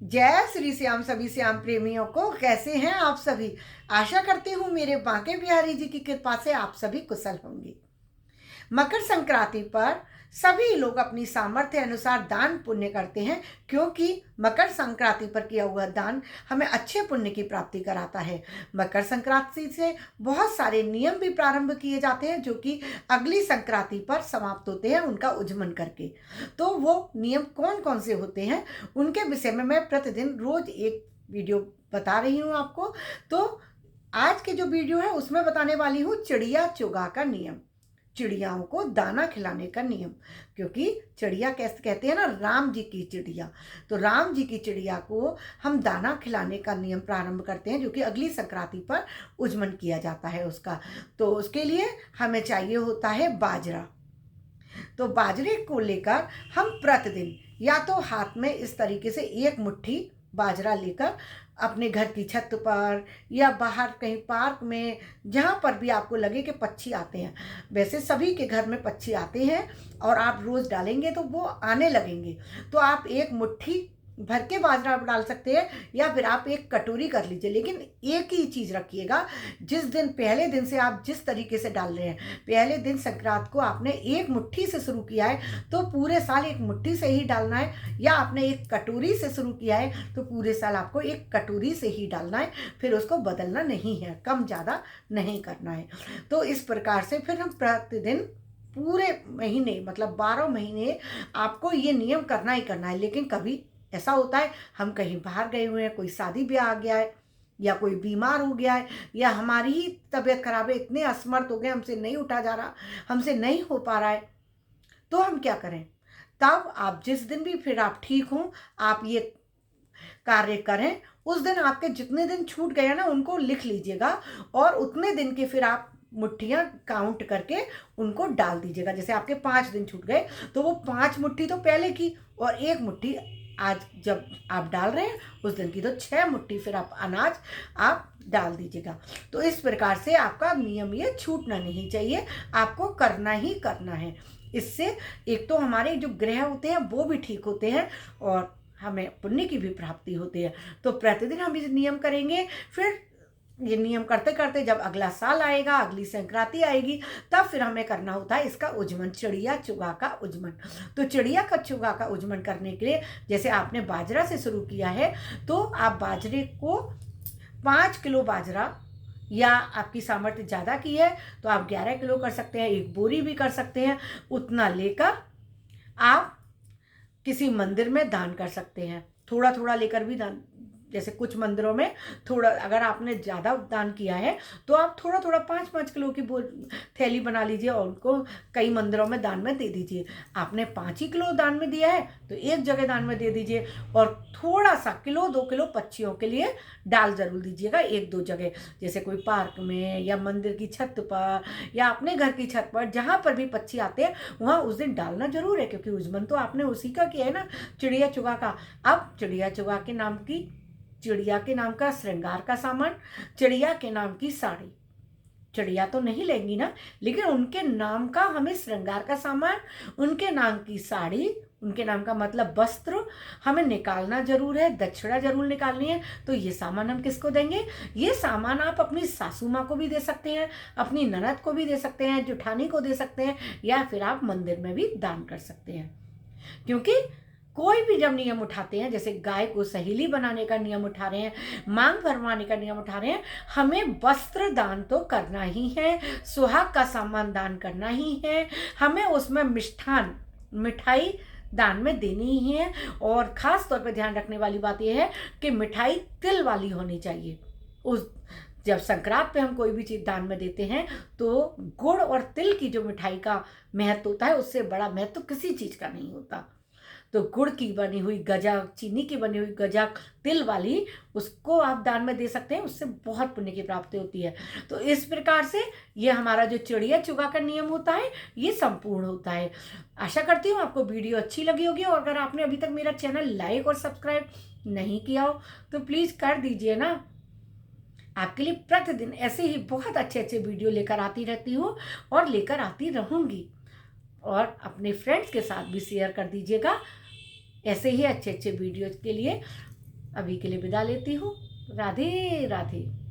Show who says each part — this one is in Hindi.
Speaker 1: जय श्री श्याम सभी श्याम प्रेमियों को। कैसे हैं आप सभी? आशा करती हूँ मेरे बांके बिहारी जी की कृपा से आप सभी कुशल होंगे। मकर संक्रांति पर सभी लोग अपनी सामर्थ्य अनुसार दान पुण्य करते हैं, क्योंकि मकर संक्रांति पर किया हुआ दान हमें अच्छे पुण्य की प्राप्ति कराता है। मकर संक्रांति से बहुत सारे नियम भी प्रारंभ किए जाते हैं, जो कि अगली संक्रांति पर समाप्त होते हैं उनका उज्जमन करके। तो वो नियम कौन कौन से होते हैं उनके विषय में मैं प्रतिदिन रोज एक वीडियो बता रही हूँ आपको। तो आज के जो वीडियो है उसमें बताने वाली हूँ चिड़िया चुगा का नियम, चिड़ियाओं को दाना खिलाने का नियम। क्योंकि चिड़िया कैसे कहते हैं ना, राम जी की चिड़िया। तो राम जी की चिड़िया को हम दाना खिलाने का नियम प्रारंभ करते हैं, जो कि अगली संक्रांति पर उज्जमन किया जाता है उसका। तो उसके लिए हमें चाहिए होता है बाजरा। तो बाजरे को लेकर हम प्रतिदिन या तो हाथ में इस तरीके से एक मुट्ठी बाजरा लेकर अपने घर की छत पर या बाहर कहीं पार्क में, जहाँ पर भी आपको लगे कि पक्षी आते हैं, वैसे सभी के घर में पक्षी आते हैं और आप रोज़ डालेंगे तो वो आने लगेंगे। तो आप एक मुट्ठी भर के बाजरा डाल सकते हैं या फिर आप एक कटोरी कर लीजिए, लेकिन एक ही चीज़ रखिएगा। जिस दिन पहले दिन से आप जिस तरीके से डाल रहे हैं, पहले दिन संक्रांत को आपने एक मुट्ठी से शुरू किया है तो पूरे साल एक मुट्ठी से ही डालना है, या आपने एक कटोरी से शुरू किया है तो पूरे साल आपको एक कटोरी से ही डालना है। फिर उसको बदलना नहीं है, कम ज़्यादा नहीं करना है। तो इस प्रकार से फिर हम प्रतिदिन पूरे महीने मतलब 12 महीने आपको ये नियम करना ही करना है। लेकिन कभी ऐसा होता है हम कहीं बाहर गए हुए हैं, कोई शादी ब्याह आ गया है, या कोई बीमार हो गया है, या हमारी ही तबीयत खराब है, इतने असमर्थ हो गए, हमसे नहीं उठा जा रहा, हमसे नहीं हो पा रहा है, तो हम क्या करें? तब आप जिस दिन भी फिर आप ठीक हों, आप ये कार्य करें। उस दिन आपके जितने दिन छूट गए ना उनको लिख लीजिएगा, और उतने दिन के फिर आप मुट्ठियाँ काउंट करके उनको डाल दीजिएगा। जैसे आपके 5 दिन छूट गए तो वो 5 मुट्ठी तो पहले की और 1 मुट्ठी आज जब आप डाल रहे हैं उस दिन की, तो 6 मुट्ठी फिर आप अनाज आप डाल दीजिएगा। तो इस प्रकार से आपका नियम ये छूटना नहीं चाहिए, आपको करना ही करना है। इससे एक तो हमारे जो ग्रह होते हैं वो भी ठीक होते हैं और हमें पुण्य की भी प्राप्ति होती है। तो प्रतिदिन हम इस नियम करेंगे। फिर ये नियम करते करते जब अगला साल आएगा, अगली संक्रांति आएगी, तब फिर हमें करना होता है इसका उज्जमन, चिड़िया चुगा का उज्जमन। तो चिड़िया का चुगा का उज्जमन करने के लिए जैसे आपने बाजरा से शुरू किया है, तो आप बाजरे को 5 किलो बाजरा, या आपकी सामर्थ्य ज़्यादा की है तो आप 11 किलो कर सकते हैं, 1 बोरी भी कर सकते हैं। उतना लेकर आप किसी मंदिर में दान कर सकते हैं। थोड़ा थोड़ा लेकर भी दान, जैसे कुछ मंदिरों में थोड़ा, अगर आपने ज़्यादा दान किया है तो आप थोड़ा थोड़ा 5-5 किलो की थैली बना लीजिए और उनको कई मंदिरों में दान में दे दीजिए। आपने 5 ही किलो दान में दिया है तो एक जगह दान में दे दीजिए, और थोड़ा सा 1-2 किलो पक्षियों के लिए डाल जरूर दीजिएगा 1-2 जगह, जैसे कोई पार्क में या मंदिर की छत पर या अपने घर की छत पर, जहाँ पर भी पक्षी आते हैं वहाँ उस दिन डालना जरूर है, क्योंकि उज्जमन तो आपने उसी का किया है ना, चिड़िया चुगा का। अब चिड़िया चुगा के नाम की, चिड़िया के नाम का श्रृंगार का सामान, चिड़िया के नाम की साड़ी, चिड़िया तो नहीं लेंगी ना, लेकिन उनके नाम का हमें श्रृंगार का सामान, उनके नाम की साड़ी, उनके नाम का मतलब वस्त्र हमें निकालना जरूर है, दक्षिणा जरूर निकालनी है। तो ये सामान हम किसको देंगे? ये सामान आप अपनी सासू माँ को भी दे सकते हैं, अपनी ननद को भी दे सकते हैं, जुठानी को दे सकते हैं, या फिर आप मंदिर में भी दान कर सकते हैं। क्योंकि कोई भी जब नियम उठाते हैं, जैसे गाय को सहेली बनाने का नियम उठा रहे हैं, मांग भरवाने का नियम उठा रहे हैं, हमें वस्त्र दान तो करना ही है, सुहाग का सामान दान करना ही है, हमें उसमें मिष्ठान, मिठाई दान में देनी ही है। और खास तौर पर ध्यान रखने वाली बात यह है कि मिठाई तिल वाली होनी चाहिए। उस जब संक्रांत पे हम कोई भी चीज़ दान में देते हैं तो गुड़ और तिल की जो मिठाई का महत्व होता है, उससे बड़ा महत्व तो किसी चीज़ का नहीं होता। तो गुड़ की बनी हुई गजा, चीनी की बनी हुई गजा, तिल वाली, उसको आप दान में दे सकते हैं, उससे बहुत पुण्य की प्राप्ति होती है। तो इस प्रकार से ये हमारा जो चिड़िया चुगा का नियम होता है ये संपूर्ण होता है। आशा करती हूँ आपको वीडियो अच्छी लगी होगी, और अगर आपने अभी तक मेरा चैनल लाइक और सब्सक्राइब नहीं किया हो तो प्लीज़ कर दीजिए ना। आपके लिए प्रतिदिन ऐसे ही बहुत अच्छे अच्छे वीडियो लेकर आती रहती हूँ और लेकर आती रहूँगी, और अपने फ्रेंड्स के साथ भी शेयर कर दीजिएगा ऐसे ही अच्छे अच्छे वीडियोज के लिए। अभी के लिए विदा लेती हूँ। राधे राधे।